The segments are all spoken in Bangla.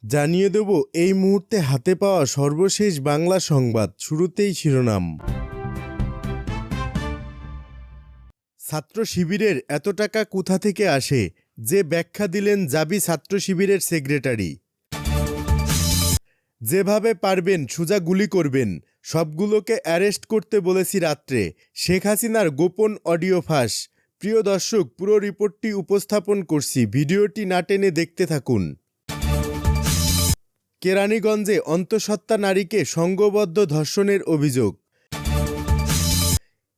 জানিয়ে দেব এই মুহূর্তে হাতে পাওয়া সর্বশেষ বাংলা সংবাদ। শুরুতেই শিরোনাম। ছাত্র শিবিরের এত টাকা কোথা থেকে আসে, যে ব্যাখ্যা দিলেন জাবি ছাত্র শিবিরের সেক্রেটারি। যেভাবে পারবেন সোজা গুলি করবেন, সবগুলোকে অ্যারেস্ট করতে বলেছি রাত্রে। শেখ হাসিনার গোপন অডিও ফাঁস। প্রিয় দর্শক, পুরো রিপোর্টটি উপস্থাপন করছি, ভিডিওটি না টেনে দেখতে থাকুন। কেরানীগঞ্জে অন্তঃসত্ত্বা নারীকে সংঘবদ্ধ ধর্ষণের অভিযোগ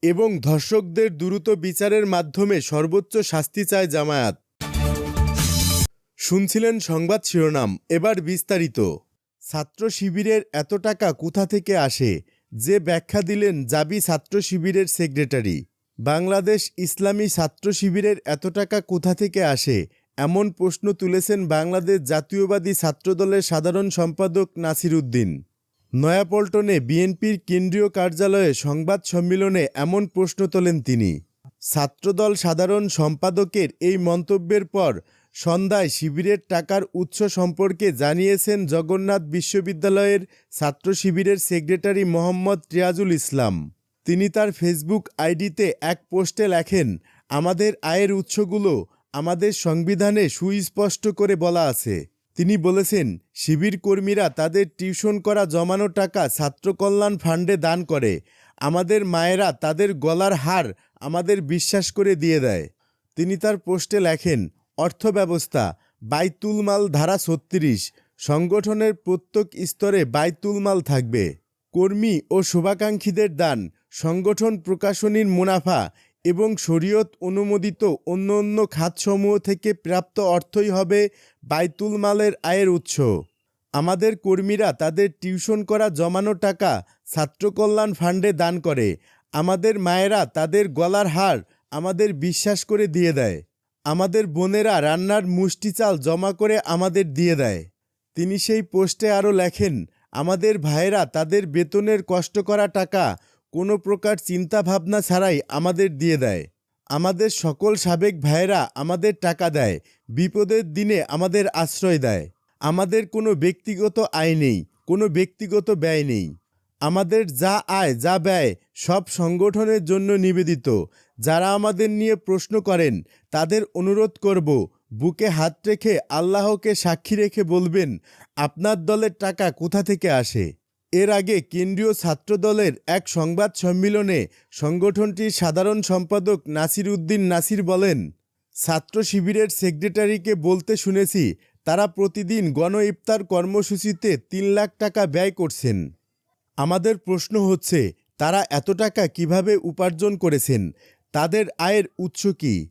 এবং ধর্ষকদের দ্রুত বিচারের মাধ্যমে সর্বোচ্চ শাস্তি চায় জামায়াত। শুনছিলেন সংবাদ শিরোনাম, এবার বিস্তারিত। ছাত্র শিবিরের এত টাকা কোথা থেকে আসে, যে ব্যাখ্যা দিলেন জাবি ছাত্র শিবিরের সেক্রেটারি। বাংলাদেশ ইসলামী ছাত্র শিবিরের এত টাকা কোথা থেকে আসে, এমন প্রশ্ন তুলেছেন বাংলাদেশ জাতীয়বাদী ছাত্রদলের সাধারণ সম্পাদক নাসির উদ্দিন। নয়াপল্টনে বিএনপির কেন্দ্রীয় কার্যালয়ে সংবাদ সম্মেলনে এমন প্রশ্ন তোলেন তিনি। ছাত্রদল সাধারণ সম্পাদকের এই মন্তব্যের পর সন্ধ্যায় শিবিরের টাকার উৎস সম্পর্কে জানিয়েছেন জগন্নাথ বিশ্ববিদ্যালয়ের ছাত্র শিবিরের সেক্রেটারি মোহাম্মদ রিয়াজুল ইসলাম। তিনি তার ফেসবুক আইডিতে এক পোস্টে লেখেন, আমাদের আয়ের উৎসগুলো আমাদের সংবিধানে সুস্পষ্ট করে বলা আছে। তিনি বলেছেন, শিবির কর্মীরা তাদের টিউশন করা জমানো টাকা ছাত্র কল্যাণ ফান্ডে দান করে। আমাদের মায়েরা তাদের গলার হার আমাদের বিশ্বাস করে দিয়ে দেয়। তিনি তার পোস্টে লেখেন, অর্থব্যবস্থা বাইতুল মাল ধারা ৩৬, সংগঠনের প্রত্যেক স্তরে বাইতুল মাল থাকবে। কর্মী ও শুভাকাঙ্ক্ষীদের দান, সংগঠন প্রকাশনীর মুনাফা এবং শরীয়ত অনুমোদিত অন্য খাতসমূহ থেকে প্রাপ্ত অর্থই হবে বাইতুল মালের আয়ের উৎস। আমাদের কর্মীরা তাদের টিউশন করা জমানো টাকা ছাত্র কল্যাণ ফান্ডে দান করে। আমাদের মায়েরা তাদের গলার হার আমাদের বিশ্বাস করে দিয়ে দেয়। আমাদের বোনেরা রান্নার মুষ্টি চাল জমা করে আমাদের দিয়ে দেয়। তিনি সেই পোস্টে আরও লেখেন, আমাদের ভাইয়েরা তাদের বেতনের কষ্ট করা টাকা কোনো প্রকার চিন্তাভাবনা ছাড়াই আমাদের দিয়ে দেয়। আমাদের সকল সাবেক ভাইয়েরা আমাদের টাকা দেয়, বিপদের দিনে আমাদের আশ্রয় দেয়। আমাদের কোনো ব্যক্তিগত আয় নেই, কোনো ব্যক্তিগত ব্যয় নেই। আমাদের যা আয় যা ব্যয় সব সংগঠনের জন্য নিবেদিত। যারা আমাদের নিয়ে প্রশ্ন করেন তাদের অনুরোধ করব, বুকে হাত রেখে আল্লাহকে সাক্ষী রেখে বলবেন, আপনার দলের টাকা কোথা থেকে আসে। এর আগে কেন্দ্রীয় ছাত্রদলের এক সংবাদ সম্মেলনে সংগঠনটির সাধারণ সম্পাদক নাসির উদ্দিন নাসির বলেন, ছাত্র শিবিরের সেক্রেটারিকে বলতে শুনেছি তারা প্রতিদিন গণ ইফতার কর্মসূচিতে ৩ লাখ টাকা ব্যয় করছেন। আমাদের প্রশ্ন হচ্ছে, তারা এত টাকা কিভাবে উপার্জন করেছেন, তাদের আয়ের উৎস কী?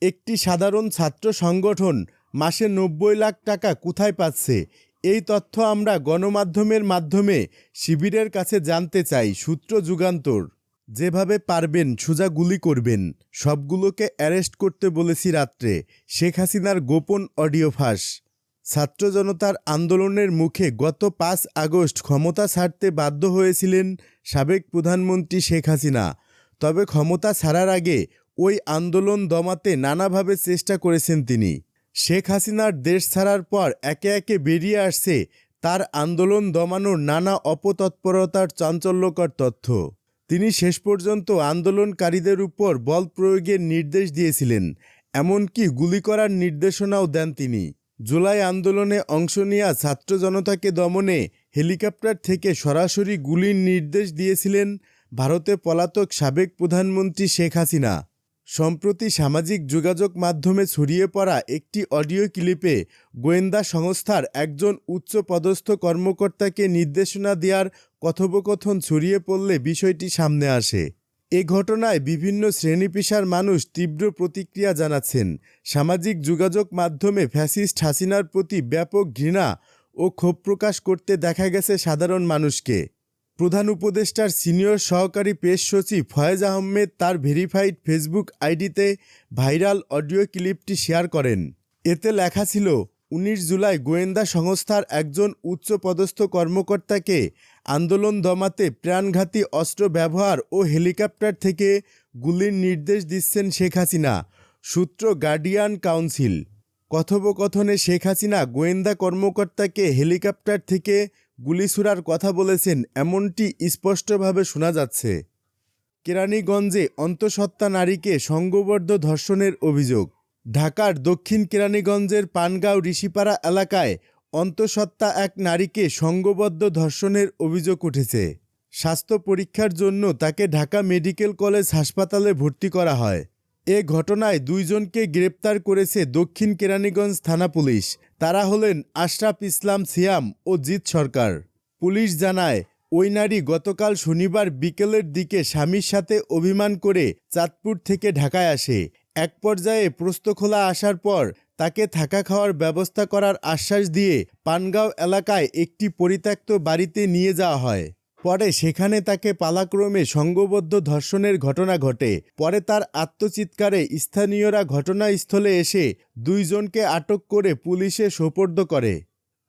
একটি সাধারণ ছাত্র সংগঠন মাসে ৯০ লাখ টাকা কোথায় পাচ্ছে? এই তথ্য আমরা গণমাধ্যমের মাধ্যমে শিবিরের কাছে জানতে চাই। সূত্র যুগান্তর। যেভাবে পারবেন সোজা গুলি করবেন, সবগুলোকে অ্যারেস্ট করতে বলেছি রাত্রে। শেখ হাসিনার গোপন অডিও ফাঁস। ছাত্র জনতার আন্দোলনের মুখে গত ৫ আগস্ট ক্ষমতা ছাড়তে বাধ্য হয়েছিলেন সাবেক প্রধানমন্ত্রী শেখ হাসিনা। তবে ক্ষমতা ছাড়ার আগে ওই আন্দোলন দমাতে নানাভাবে চেষ্টা করেছেন তিনি। শেখ হাসিনার দেশ ছাড়ার পর একে একে বেরিয়ে আসছে তার আন্দোলন দমানোর নানা অপতৎপরতার চাঞ্চল্যকর তথ্য। তিনি শেষ পর্যন্ত আন্দোলনকারীদের উপর বল প্রয়োগের নির্দেশ দিয়েছিলেন, এমনকি গুলি করার নির্দেশনাও দেন তিনি। জুলাই আন্দোলনে অংশ নেওয়া ছাত্র জনতাকে দমনে হেলিকপ্টার থেকে সরাসরি গুলির নির্দেশ দিয়েছিলেন ভারতে পলাতক সাবেক প্রধানমন্ত্রী শেখ হাসিনা। সম্প্রতি সামাজিক যোগাযোগ মাধ্যমে ছড়িয়ে পড়া একটি অডিও ক্লিপে গোয়েন্দা সংস্থার একজন উচ্চপদস্থ কর্মকর্তাকে নির্দেশনা দেওয়ার কথোপকথন ছড়িয়ে পড়লে বিষয়টি সামনে আসে। এ ঘটনায় বিভিন্ন শ্রেণী-পেশার মানুষ তীব্র প্রতিক্রিয়া জানাচ্ছেন। সামাজিক যোগাযোগ মাধ্যমে ফ্যাসিস্ট হাসিনার প্রতি ব্যাপক ঘৃণা ও ক্ষোভ প্রকাশ করতে দেখা গেছে সাধারণ মানুষকে। প্রধান উপদেষ্টার সিনিয়র সহকারী প্রেস সচিব ফয়েজ আহমেদ তার ভেরিফাইড ফেসবুক আইডিতে ভাইরাল অডিও ক্লিপটি শেয়ার করেন। এতে লেখা ছিল, ১৯ জুলাই গোয়েন্দা সংস্থার একজন উচ্চপদস্থ কর্মকর্তাকে আন্দোলন দমাতে প্রাণঘাতী অস্ত্র ব্যবহার ও হেলিকপ্টার থেকে গুলির নির্দেশ দিচ্ছেন শেখ হাসিনা। সূত্র গার্ডিয়ান কাউন্সিল। কথোপকথনে শেখ হাসিনা গোয়েন্দা কর্মকর্তাকে হেলিকপ্টার থেকে গুলি ছোড়ার কথা বলেছেন, এমনটি স্পষ্টভাবে শোনা যাচ্ছে। কেরানীগঞ্জে অন্তঃসত্ত্বা নারীকে সংঘবদ্ধ ধর্ষণের অভিযোগ। ঢাকার দক্ষিণ কেরানীগঞ্জের পানগাঁও ঋষিপাড়া এলাকায় অন্তঃসত্ত্বা এক নারীকে সংঘবদ্ধ ধর্ষণের অভিযোগ উঠেছে। স্বাস্থ্য পরীক্ষার জন্য তাকে ঢাকা মেডিকেল কলেজ হাসপাতালে ভর্তি করা হয়। এ ঘটনায় দুইজনকে গ্রেপ্তার করেছে দক্ষিণ কেরানীগঞ্জ থানা পুলিশ। তারা হলেন আশরাফ ইসলাম সিয়াম ও জিৎ সরকার। পুলিশ জানায়, ওই নারী গতকাল শনিবার বিকেলের দিকে স্বামীর সাথে অভিমান করে চাঁদপুর থেকে ঢাকায় আসে। এক পর্যায়ে প্রস্তখোলা আসার পর তাকে থাকা খাওয়ার ব্যবস্থা করার আশ্বাস দিয়ে পানগাঁও এলাকায় একটি পরিত্যক্ত বাড়িতে নিয়ে যাওয়া হয়। পরে সেখানে তাকে পালাক্রমে সংঘবদ্ধ ধর্ষণের ঘটনা ঘটে। পরে তার আত্মচিৎকারে স্থানীয়রা ঘটনাস্থলে এসে দুইজনকে আটক করে পুলিশে সোপর্দ করে।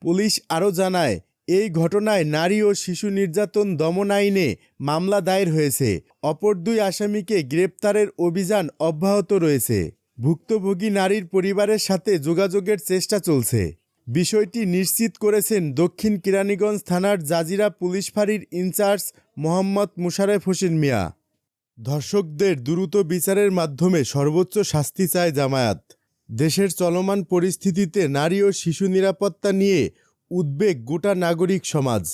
পুলিশ আরও জানায়, এই ঘটনায় নারী ও শিশু নির্যাতন দমন আইনে মামলা দায়ের হয়েছে। অপর দুই আসামিকে গ্রেপ্তারের অভিযান অব্যাহত রয়েছে। ভুক্তভোগী নারীর পরিবারের সাথে যোগাযোগের চেষ্টা চলছে। বিষয়টি নিশ্চিত করেছেন দক্ষিণ কেরানীগঞ্জ থানার জাজিরা পুলিশ ফাঁড়ির ইনচার্জ মোহাম্মদ মোশারেফ হোসেন মিয়া। ধর্ষকদের দ্রুত বিচারের মাধ্যমে সর্বোচ্চ শাস্তি চায় জামায়াত। দেশের চলমান পরিস্থিতিতে নারী ও শিশু নিরাপত্তা নিয়ে উদ্বেগ গোটা নাগরিক সমাজ।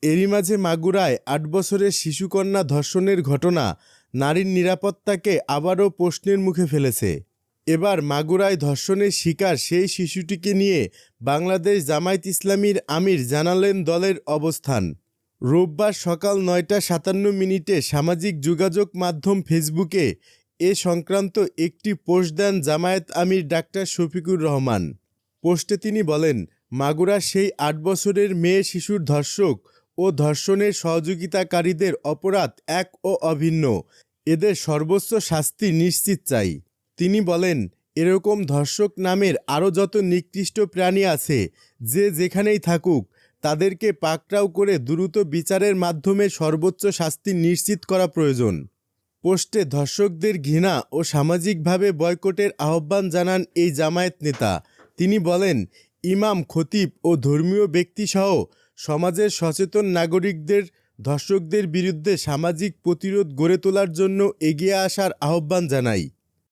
এরই মাঝে মাগুরায় ৮ বছরের শিশুকন্যা ধর্ষণের ঘটনা নারীর নিরাপত্তাকে আবারও প্রশ্নের মুখে ফেলেছে। এবার মাগুরায় ধর্ষণের শিকার সেই শিশুটিকে নিয়ে বাংলাদেশ জামায়াত ইসলামীর আমির জানালেন দলের অবস্থান। রোববার সকাল ৯টা ৫৭ সামাজিক যোগাযোগ মাধ্যম ফেসবুকে এ সংক্রান্ত একটি পোস্ট দেন জামায়াত আমির ডাক্তার শফিকুর রহমান। পোস্টে তিনি বলেন, মাগুরার সেই ৮ বছরের মেয়ে শিশুর ধর্ষক ও ধর্ষণের সহযোগিতাকারীদের অপরাধ এক ও অভিন্ন। এদের সর্বোচ্চ শাস্তি নিশ্চিত চাই। তিনি বলেন, এরকম ধর্ষক নামের আরও যত নিকৃষ্ট প্রাণী আছে, যে যেখানেই থাকুক, তাদেরকে পাকড়াও করে দ্রুত বিচারের মাধ্যমে সর্বোচ্চ শাস্তি নিশ্চিত করা প্রয়োজন। পোস্টে ধর্ষকদের ঘৃণা ও সামাজিকভাবে বয়কটের আহ্বান জানান এই জামায়াত নেতা। তিনি বলেন, ইমাম, খতিব ও ধর্মীয় ব্যক্তিসহ সমাজের সচেতন নাগরিকদের ধর্ষকদের বিরুদ্ধে সামাজিক প্রতিরোধ গড়ে তোলার জন্য এগিয়ে আসার আহ্বান জানাই।